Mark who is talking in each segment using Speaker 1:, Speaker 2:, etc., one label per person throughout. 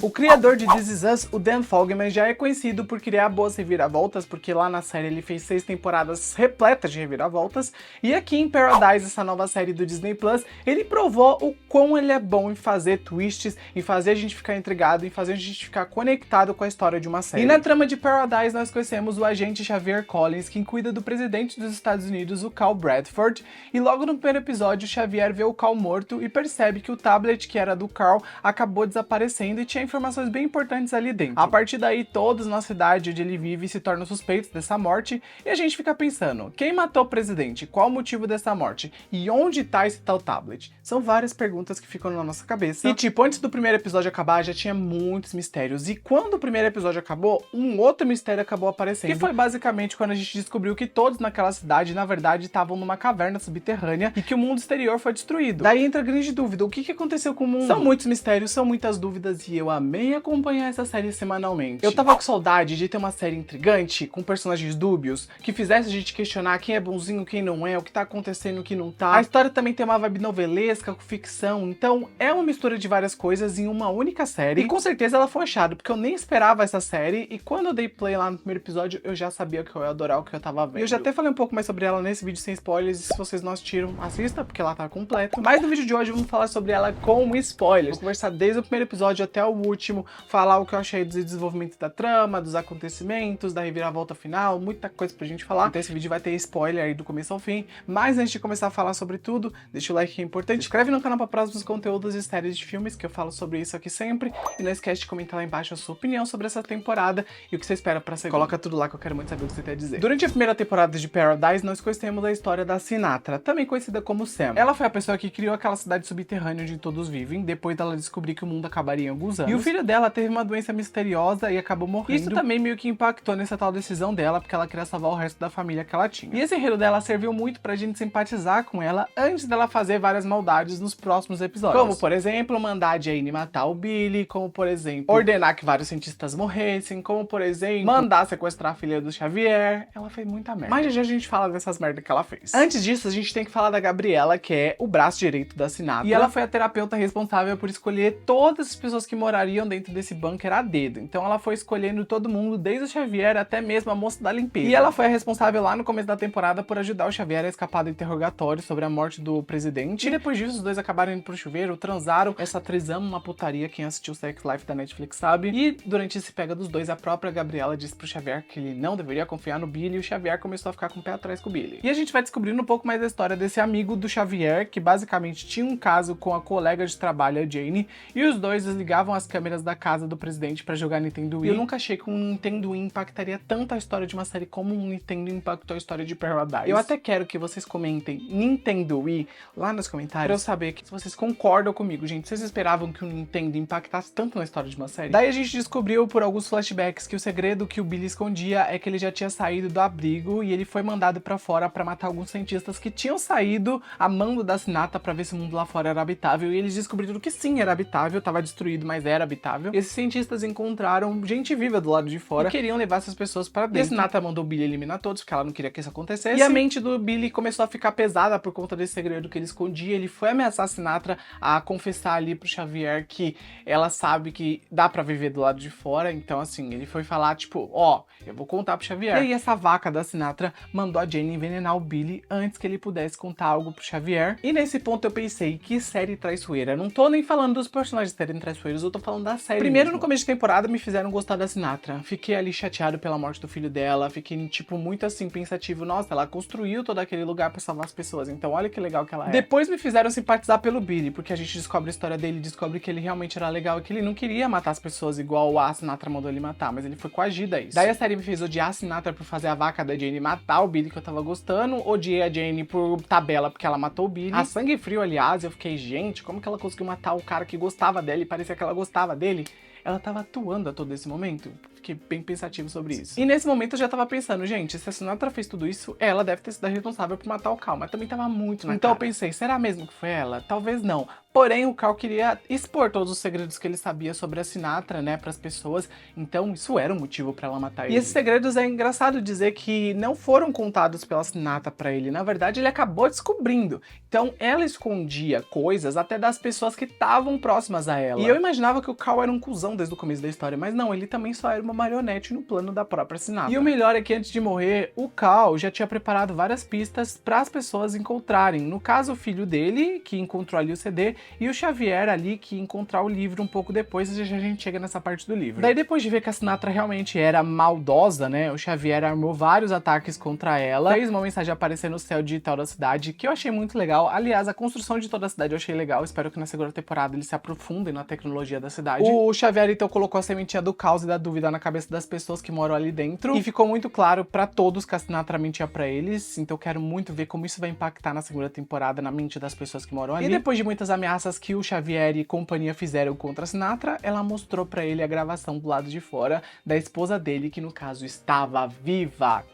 Speaker 1: O criador de This Is Us, o Dan Fogelman, já é conhecido por criar boas reviravoltas, porque lá na série ele fez 6 temporadas repletas de reviravoltas, e aqui em Paradise, essa nova série do Disney Plus, ele provou o quão ele é bom em fazer twists, em fazer a gente ficar intrigado, em fazer a gente ficar conectado com a história de uma série. E na trama de Paradise nós conhecemos o agente Xavier Collins, quem cuida do presidente dos Estados Unidos, o Cal Bradford, e logo no primeiro episódio o Xavier vê o Cal morto e percebe que o tablet que era do Cal acabou desaparecendo e tinha informações bem importantes ali dentro. A partir daí, todos na cidade onde ele vive se tornam suspeitos dessa morte e a gente fica pensando, quem matou o presidente? Qual o motivo dessa morte? E onde tá esse tal tablet? São várias perguntas que ficam na nossa cabeça. E tipo, antes do primeiro episódio acabar, já tinha muitos mistérios. E quando o primeiro episódio acabou, um outro mistério acabou aparecendo. Que foi basicamente quando a gente descobriu que todos naquela cidade, na verdade, estavam numa caverna subterrânea e que o mundo exterior foi destruído. Daí entra a grande dúvida, o que aconteceu com o mundo? São muitos mistérios, são muitas dúvidas e eu amei acompanhar essa série semanalmente. Eu tava com saudade de ter uma série intrigante, com personagens dúbios, que fizesse a gente questionar quem é bonzinho, quem não é, o que tá acontecendo, o que não tá. A história também tem uma vibe novelesca, com ficção, então é uma mistura de várias coisas em uma única série. E com certeza ela foi um achado, porque eu nem esperava essa série, e quando eu dei play lá no primeiro episódio, eu já sabia que eu ia adorar o que eu tava vendo. E eu já até falei um pouco mais sobre ela nesse vídeo sem spoilers, e se vocês não assistiram, assista, porque ela tá completa. Mas no vídeo de hoje vamos falar sobre ela com spoilers. Vou conversar desde o primeiro episódio até o último, falar o que eu achei dos desenvolvimentos da trama, dos acontecimentos, da reviravolta final, muita coisa pra gente falar. Então esse vídeo vai ter spoiler aí do começo ao fim, mas antes de começar a falar sobre tudo, deixa o like que é importante, se inscreve no canal para próximos conteúdos e séries de filmes, que eu falo sobre isso aqui sempre, e não esquece de comentar lá embaixo a sua opinião sobre essa temporada e o que você espera pra segunda. Coloca tudo lá que eu quero muito saber o que você tem a dizer. Durante a primeira temporada de Paradise, nós conhecemos a história da Sinatra, também conhecida como Sam. Ela foi a pessoa que criou aquela cidade subterrânea onde todos vivem, depois dela descobrir que o mundo acabaria em alguns anos. E o filho dela teve uma doença misteriosa e acabou morrendo. Isso também meio que impactou nessa tal decisão dela, porque ela queria salvar o resto da família que ela tinha. E esse enredo dela serviu muito pra gente simpatizar com ela antes dela fazer várias maldades nos próximos episódios. Como, por exemplo, mandar a Jane matar o Billy, como, por exemplo, ordenar que vários cientistas morressem, como, por exemplo, mandar sequestrar a filha do Xavier. Ela fez muita merda. Mas já a gente fala dessas merdas que ela fez. Antes disso, a gente tem que falar da Gabriela, que é o braço direito da Sinatra. E ela foi a terapeuta responsável por escolher todas as pessoas que morariam dentro desse bunker a dedo. Então ela foi escolhendo todo mundo, desde o Xavier até mesmo a moça da limpeza. E ela foi a responsável lá no começo da temporada por ajudar o Xavier a escapar do interrogatório sobre a morte do presidente. E depois disso, os dois acabaram indo pro chuveiro, transaram. Essa atriz ama uma putaria, quem assistiu Sex Life da Netflix sabe. E durante esse pega dos dois, a própria Gabriela disse pro Xavier que ele não deveria confiar no Billy, e o Xavier começou a ficar com o pé atrás com o Billy. E a gente vai descobrindo um pouco mais da história desse amigo do Xavier, que basicamente tinha um caso com a colega de trabalho, a Jane, e os dois desligavam as câmeras da casa do presidente pra jogar Nintendo Wii. Eu nunca achei que um Nintendo Wii impactaria tanto a história de uma série como um Nintendo impactou a história de Paradise. Eu até quero que vocês comentem Nintendo Wii lá nos comentários pra eu saber que vocês concordam comigo, gente. Vocês esperavam que o Nintendo impactasse tanto na história de uma série? Daí a gente descobriu por alguns flashbacks que o segredo que o Billy escondia é que ele já tinha saído do abrigo e ele foi mandado pra fora pra matar alguns cientistas que tinham saído a mando da Sinatra pra ver se o mundo lá fora era habitável, e eles descobriram que sim, era habitável, tava destruído, mas era habitável. Esses cientistas encontraram gente viva do lado de fora e queriam levar essas pessoas pra dentro. E a Sinatra mandou o Billy eliminar todos, porque ela não queria que isso acontecesse. E a mente do Billy começou a ficar pesada por conta desse segredo que ele escondia. Ele foi ameaçar a Sinatra a confessar ali pro Xavier que ela sabe que dá pra viver do lado de fora. Então, assim, ele foi falar, tipo, ó, eu vou contar pro Xavier. E aí essa vaca da Sinatra mandou a Jane envenenar o Billy antes que ele pudesse contar algo pro Xavier. E nesse ponto eu pensei, que série traiçoeira. Não tô nem falando dos personagens serem traiçoeiros, eu tô falando da série primeiro mesmo. No começo de temporada me fizeram gostar da Sinatra. Fiquei ali chateado pela morte do filho dela, fiquei, tipo, muito assim, pensativo. Nossa, ela construiu todo aquele lugar pra salvar as pessoas, então olha que legal que ela é. Depois me fizeram simpatizar pelo Billy, porque a gente descobre a história dele, descobre que ele realmente era legal e que ele não queria matar as pessoas igual a Sinatra mandou ele matar, mas ele foi coagido a isso. Daí a série me fez odiar a Sinatra por fazer a vaca da Jane matar o Billy, que eu tava gostando. Odiei a Jane por tabela, porque ela matou o Billy. A sangue frio, aliás, eu fiquei, gente, como que ela conseguiu matar o cara que gostava dela e parecia que ela gostava dele? Ela tava atuando a todo esse momento. Fiquei bem pensativo sobre isso. E nesse momento eu já tava pensando, gente, se a Sinatra fez tudo isso, ela deve ter sido a responsável por matar o Cal, mas também tava muito na Então eu pensei, será mesmo que foi ela? Talvez não. Porém, o Cal queria expor todos os segredos que ele sabia sobre a Sinatra, né, pras pessoas, então isso era um motivo pra ela matar ele. E esses segredos é engraçado dizer que não foram contados pela Sinatra pra ele, na verdade ele acabou descobrindo. Então ela escondia coisas até das pessoas que estavam próximas a ela. E eu imaginava que o Cal era um cuzão desde o começo da história, mas não, ele também só era uma marionete no plano da própria Sinatra. E o melhor é que antes de morrer, o Cal já tinha preparado várias pistas para as pessoas encontrarem. No caso, o filho dele, que encontrou ali o CD, e o Xavier ali, que ia encontrar o livro um pouco depois, e já a gente chega nessa parte do livro. Daí depois de ver que a Sinatra realmente era maldosa, né, o Xavier armou vários ataques contra ela, fez uma mensagem aparecer no céu digital da cidade, que eu achei muito legal. Aliás, a construção de toda a cidade eu achei legal, espero que na segunda temporada eles se aprofundem na tecnologia da cidade. O Xavier então colocou a sementinha do caos e da dúvida na cabeça das pessoas que moram ali dentro, e ficou muito claro pra todos que a Sinatra mentia pra eles, então eu quero muito ver como isso vai impactar na segunda temporada na mente das pessoas que moram ali. E depois de muitas ameaças que o Xavier e companhia fizeram contra a Sinatra, ela mostrou pra ele a gravação do lado de fora da esposa dele, que no caso estava viva.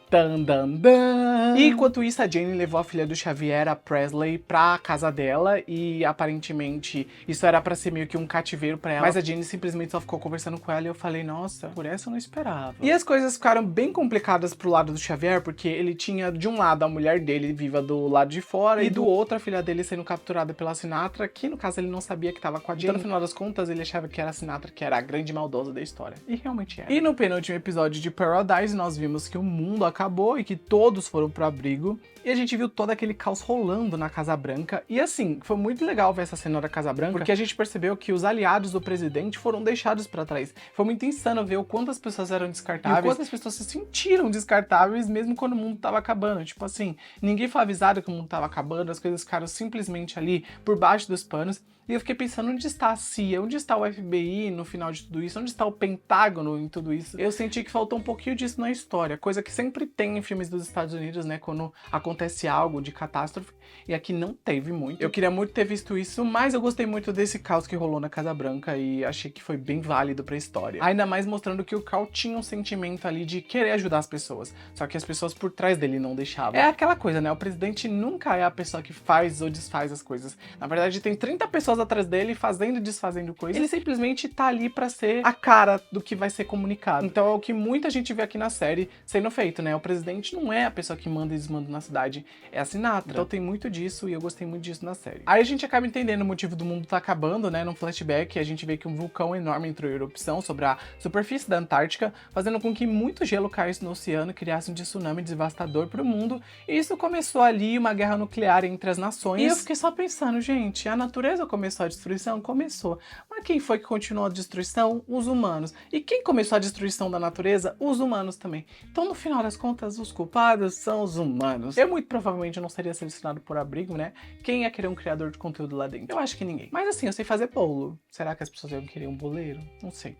Speaker 1: E enquanto isso, a Jane levou a filha do Xavier, a Presley, pra casa dela, e aparentemente isso era pra ser meio que um cativeiro pra ela, mas a Jane simplesmente só ficou conversando com ela e eu falei, nossa, por essa eu não esperava. E as coisas ficaram bem complicadas pro lado do Xavier, porque ele tinha de um lado a mulher dele viva do lado de fora e do outro a filha dele sendo capturada pela Sinatra, que no caso ele não sabia que tava com a Jane. Então no final das contas ele achava que era a Sinatra que era a grande maldosa da história. E realmente era. E no penúltimo episódio de Paradise nós vimos que o mundo acabou e que todos foram pro abrigo, e a gente viu todo aquele caos rolando na Casa Branca, e assim, foi muito legal ver essa cena da Casa Branca, porque a gente percebeu que os aliados do presidente foram deixados pra trás. Foi muito insano ver o quanto as pessoas eram descartáveis, e o quanto as pessoas se sentiram descartáveis mesmo quando o mundo tava acabando. Tipo assim, ninguém foi avisado que o mundo tava acabando, as coisas ficaram simplesmente ali por baixo dos panos. E eu fiquei pensando, onde está a CIA? Onde está o FBI no final de tudo isso? Onde está o Pentágono em tudo isso? Eu senti que faltou um pouquinho disso na história, coisa que sempre tem em filmes dos Estados Unidos, né? Quando acontece algo de catástrofe, e aqui não teve muito. Eu queria muito ter visto isso, mas eu gostei muito desse caos que rolou na Casa Branca e achei que foi bem válido pra história. Ainda mais mostrando que o Cal tinha um sentimento ali de querer ajudar as pessoas, só que as pessoas por trás dele não deixavam. É aquela coisa, né? O presidente nunca é a pessoa que faz ou desfaz as coisas. Na verdade, tem 30 pessoas atrás dele fazendo e desfazendo coisas. Ele simplesmente tá ali pra ser a cara do que vai ser comunicado. Então é o que muita gente vê aqui na série sendo feito, né? O presidente não é a pessoa que manda e desmanda na cidade, é a Sinatra. Então tem muito disso e eu gostei muito disso na série. Aí a gente acaba entendendo o motivo do mundo tá acabando, né? Num flashback, a gente vê que um vulcão enorme entrou em erupção sobre a superfície da Antártica, fazendo com que muito gelo caísse no oceano e criasse um tsunami devastador pro mundo. E isso começou ali uma guerra nuclear entre as nações. E eu fiquei só pensando, gente, a natureza começou a destruição? Começou. Mas quem foi que continuou a destruição? Os humanos. E quem começou a destruição da natureza? Os humanos também. Então, no final das contas, os culpados são os humanos. Eu muito provavelmente não seria selecionado por abrigo, né? Quem ia querer um criador de conteúdo lá dentro? Eu acho que ninguém. Mas assim, eu sei fazer bolo. Será que as pessoas iam querer um boleiro? Não sei.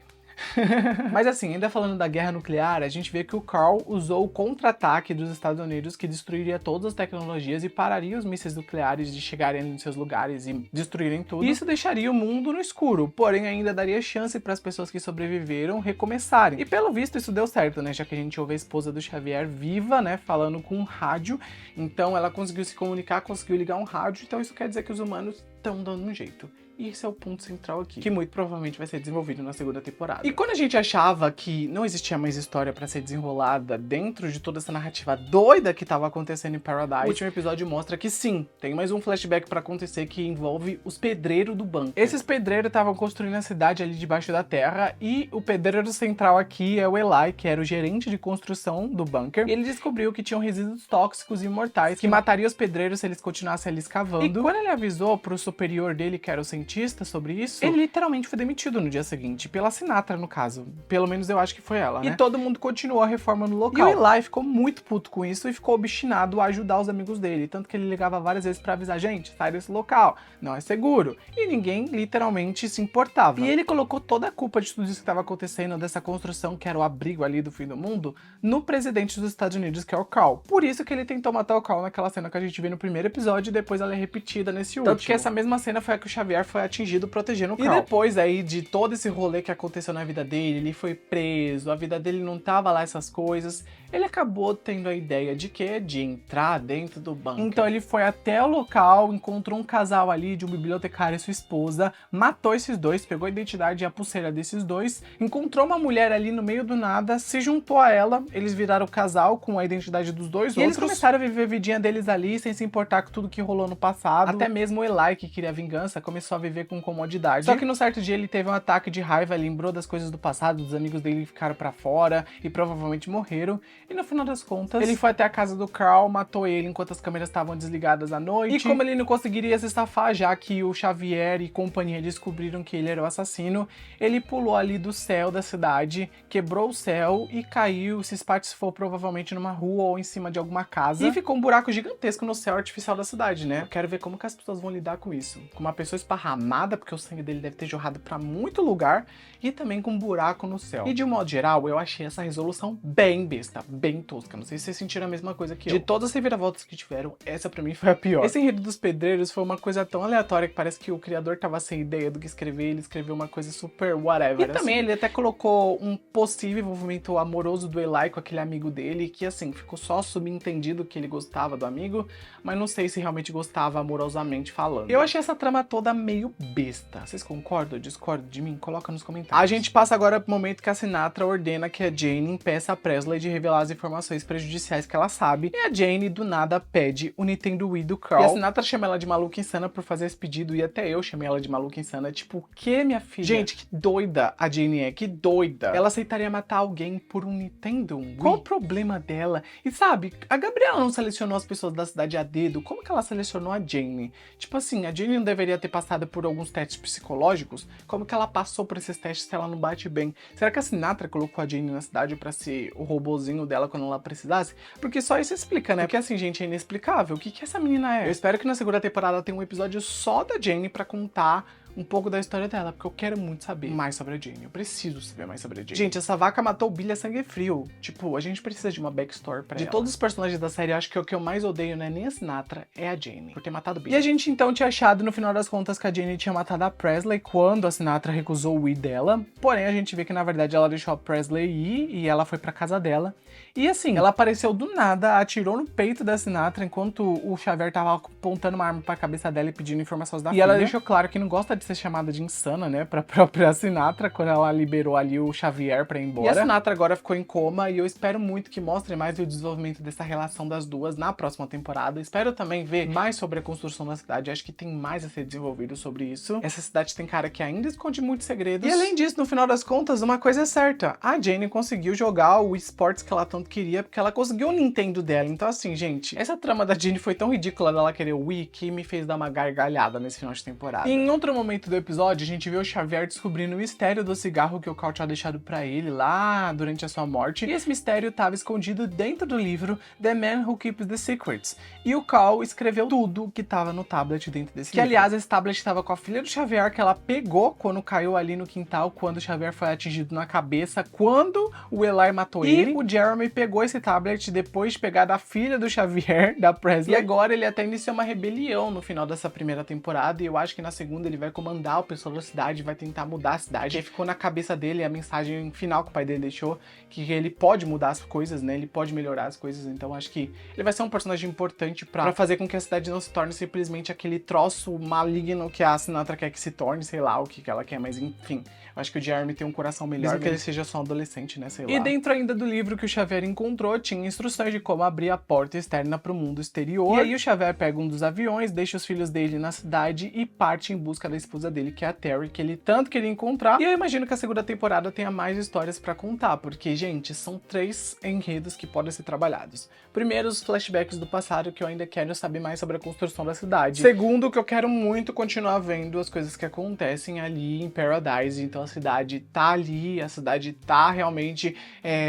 Speaker 1: Mas assim, ainda falando da guerra nuclear, a gente vê que o Carl usou o contra-ataque dos Estados Unidos, que destruiria todas as tecnologias e pararia os mísseis nucleares de chegarem em seus lugares e destruírem tudo. E isso deixaria o mundo no escuro, porém ainda daria chance para as pessoas que sobreviveram recomeçarem. E pelo visto isso deu certo, né? Já que a gente ouve a esposa do Xavier viva, né? Falando com um rádio. Então ela conseguiu se comunicar, conseguiu ligar um rádio. Então isso quer dizer que os humanos estão dando um jeito. E esse é o ponto central aqui, que muito provavelmente vai ser desenvolvido na segunda temporada. E quando a gente achava que não existia mais história pra ser desenrolada dentro de toda essa narrativa doida que tava acontecendo em Paradise, o último episódio mostra que sim, tem mais um flashback pra acontecer que envolve os pedreiros do banco. Esses pedreiros estavam construindo a cidade ali debaixo da terra e o pedreiro central aqui é o Eli, que era o gerente de construção do bunker. E ele descobriu que tinham resíduos tóxicos e mortais que matariam os pedreiros se eles continuassem ali escavando. E quando ele avisou pro superior dele, que era o cientista, sobre isso, ele literalmente foi demitido no dia seguinte, pela Sinatra, no caso. Pelo menos eu acho que foi ela, né? E todo mundo continuou a reforma no local. E o Eli ficou muito puto com isso e ficou obstinado a ajudar os amigos dele, tanto que ele ligava várias vezes pra avisar, gente, sai desse local, não é seguro. E ninguém literalmente se importava. E ele colocou toda a culpa de tudo isso que estava acontecendo, dessa construção que era o abrigo ali do fim do mundo, no presidente dos Estados Unidos, que é o Carl. Por isso que ele tentou matar o Carl naquela cena que a gente vê no primeiro episódio e depois ela é repetida nesse último. Tanto que essa mesma cena foi a que o Xavier foi atingido protegendo o Carl. E depois aí de todo esse rolê que aconteceu na vida dele, ele foi preso, a vida dele não tava lá essas coisas, ele acabou tendo a ideia de quê? De entrar dentro do banco. Então ele foi até o local, encontrou um casal ali de um bibliotecário e sua esposa, matou esses dois, pegou a identidade e a pulseira desses dois, encontrou uma mulher ali no meio do nada, se juntou a ela, eles viraram casal com a identidade dos dois outros. Eles começaram a viver a vidinha deles ali, sem se importar com tudo que rolou no passado. Até mesmo o Eli, que queria vingança, começou a viver com comodidade. Só que no certo dia ele teve um ataque de raiva, lembrou das coisas do passado, dos amigos dele ficaram pra fora e provavelmente morreram. E no final das contas, ele foi até a casa do Carl, matou ele enquanto as câmeras estavam desligadas à noite. E como ele não conseguiria se safar, já que o Xavier e companhia descobriram que ele era o assassino, ele pulou ali do céu da cidade, quebrou o céu e caiu, se espatifou provavelmente numa rua ou em cima de alguma casa. E ficou um buraco gigantesco no céu artificial da cidade, né? Eu quero ver como que as pessoas vão lidar com isso. Com uma pessoa esparramada, porque o sangue dele deve ter jorrado pra muito lugar, e também com um buraco no céu. E de um modo geral, eu achei essa resolução bem besta, bem tosca. Não sei se vocês sentiram a mesma coisa que eu. De todas as reviravoltas que tiveram, essa pra mim foi a pior. Esse Enredo dos Pedreiros foi uma coisa tão aleatória que parece que o criador tava sem ideia do que escrever, ele escreveu uma coisa super whatever. E assim, também ele até colocou um possível envolvimento amoroso do Eli com aquele amigo dele, que assim, ficou só subentendido que ele gostava do amigo, mas não sei se realmente gostava amorosamente falando. Eu achei essa trama toda meio besta. Vocês concordam ou discordam de mim? Coloca nos comentários. A gente passa agora pro momento que a Sinatra ordena que a Jane impeça a Presley de revelar as informações prejudiciais que ela sabe, e a Jane do nada pede o Nintendo Wii do Carl. E a Sinatra chama ela de maluca insana por fazer esse pedido, e até eu chamei ela de maluca insana, tipo, o que, minha filha? Gente, que doida a Jane é, que doida. Ela aceitaria matar alguém por um Nintendo Wii? Qual o problema dela? E sabe, a Gabriela não selecionou as pessoas da cidade a dedo, como que ela selecionou a Jane? Tipo assim, a Jane não deveria ter passado por alguns testes psicológicos? Como que ela passou por esses testes se ela não bate bem? Será que a Sinatra colocou a Jane na cidade pra ser o robozinho dela quando ela precisasse? Porque só isso explica, né? Porque assim, gente, é inexplicável. O que que essa menina é? Eu espero que na segunda temporada tenha um episódio só da Jane pra contar um pouco da história dela, porque eu quero muito saber mais sobre a Jane. Eu preciso saber mais sobre a Jane. Gente, essa vaca matou o Billy a sangue frio. Tipo, a gente precisa de uma backstory pra ela. De todos os personagens da série, eu acho que o que eu mais odeio não é nem a Sinatra, é a Jane, por ter matado o Billy. E a gente então tinha achado, no final das contas, que a Jane tinha matado a Presley quando a Sinatra recusou o Wii dela. Porém, a gente vê que, na verdade, ela deixou a Presley ir e ela foi pra casa dela. E assim, ela apareceu do nada, atirou no peito da Sinatra enquanto o Xavier tava apontando uma arma pra cabeça dela e pedindo informações da filha. E ela deixou claro que não gosta de ser chamada de insana, né, pra própria Sinatra, quando ela liberou ali o Xavier pra ir embora. E a Sinatra agora ficou em coma, e eu espero muito que mostre mais o desenvolvimento dessa relação das duas na próxima temporada. Espero também ver mais sobre a construção da cidade, acho que tem mais a ser desenvolvido sobre isso. Essa cidade tem cara que ainda esconde muitos segredos. E além disso, no final das contas, uma coisa é certa, a Jane conseguiu jogar o esportes que ela tanto queria, porque ela conseguiu o Nintendo dela. Então assim, gente, essa trama da Jane foi tão ridícula dela querer o Wii que me fez dar uma gargalhada nesse final de temporada. E em outro momento do episódio, a gente vê o Xavier descobrindo o mistério do cigarro que o Carl tinha deixado pra ele lá durante a sua morte. E esse mistério estava escondido dentro do livro The Man Who Keeps the Secrets. E o Carl escreveu tudo que estava no tablet dentro desse livro. Que, aliás, esse tablet estava com a filha do Xavier, que ela pegou quando caiu ali no quintal, quando o Xavier foi atingido na cabeça, quando o Eli matou ele. E o Jeremy pegou esse tablet depois de pegar da filha do Xavier, da Presley. E agora ele até iniciou uma rebelião no final dessa primeira temporada, e eu acho que na segunda ele vai comandar o pessoal da cidade, vai tentar mudar a cidade. E ficou na cabeça dele a mensagem final que o pai dele deixou, que ele pode mudar as coisas, né? Ele pode melhorar as coisas, então acho que ele vai ser um personagem importante pra fazer com que a cidade não se torne simplesmente aquele troço maligno que a Sinatra quer que se torne, sei lá o que ela quer, mas enfim. Eu acho que o Jeremy tem um coração melhor, mesmo que ele seja só um adolescente, né? Sei lá. E dentro ainda do livro que o Xavier encontrou, tinha instruções de como abrir a porta externa pro mundo exterior. E aí o Xavier pega um dos aviões, deixa os filhos dele na cidade e parte em busca da esposa dele, que é a Terry, que ele tanto queria encontrar. E eu imagino que a segunda temporada tenha mais histórias pra contar, porque, gente, são 3 enredos que podem ser trabalhados. Primeiro, os flashbacks do passado, que eu ainda quero saber mais sobre a construção da cidade. Segundo, que eu quero muito continuar vendo as coisas que acontecem ali em Paradise. Então a cidade tá ali, a cidade tá realmente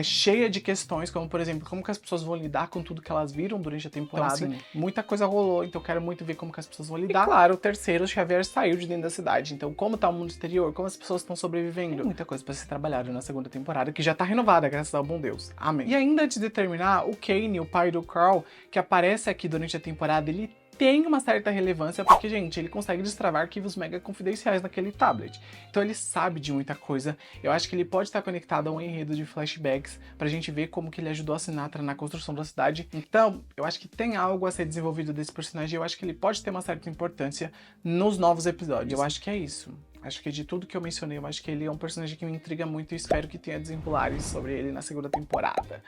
Speaker 1: cheia de questões, como, por exemplo, como que as pessoas vão lidar com tudo que elas viram durante a temporada. Então, assim, muita coisa rolou, então eu quero muito ver como que as pessoas vão lidar. E, claro, o terceiro, o Xavier saiu de dentro da cidade. Então, como tá o mundo exterior, como as pessoas estão sobrevivendo. Tem muita coisa pra ser trabalhada na segunda temporada, que já tá renovada, graças ao bom Deus. Amém. E ainda antes de terminar, o Kane, o pai do Carl, que aparece aqui durante a temporada, ele tem uma certa relevância porque, gente, ele consegue destravar arquivos mega confidenciais naquele tablet. Então ele sabe de muita coisa. Eu acho que ele pode estar conectado a um enredo de flashbacks pra gente ver como que ele ajudou a Sinatra na construção da cidade. Então, eu acho que tem algo a ser desenvolvido desse personagem. Eu acho que ele pode ter uma certa importância nos novos episódios. Eu acho que é isso. Acho que de tudo que eu mencionei, eu acho que ele é um personagem que me intriga muito e espero que tenha desenrolares sobre ele na segunda temporada.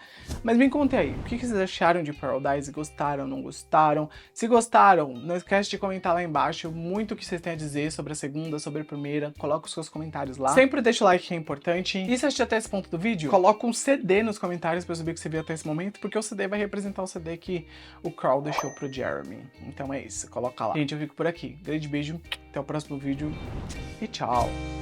Speaker 1: Mas me contem aí, o que vocês acharam de Paradise? Gostaram, não gostaram? Se gostaram, não esquece de comentar lá embaixo muito o que vocês têm a dizer sobre a segunda, sobre a primeira. Coloca os seus comentários lá. Sempre deixa o like que é importante. E se assistir até esse ponto do vídeo, coloca um CD nos comentários pra eu saber que você viu até esse momento, porque o CD vai representar o CD que o Carl deixou pro Jeremy. Então é isso, coloca lá. Gente, eu fico por aqui. Grande beijo, até o próximo vídeo e tchau!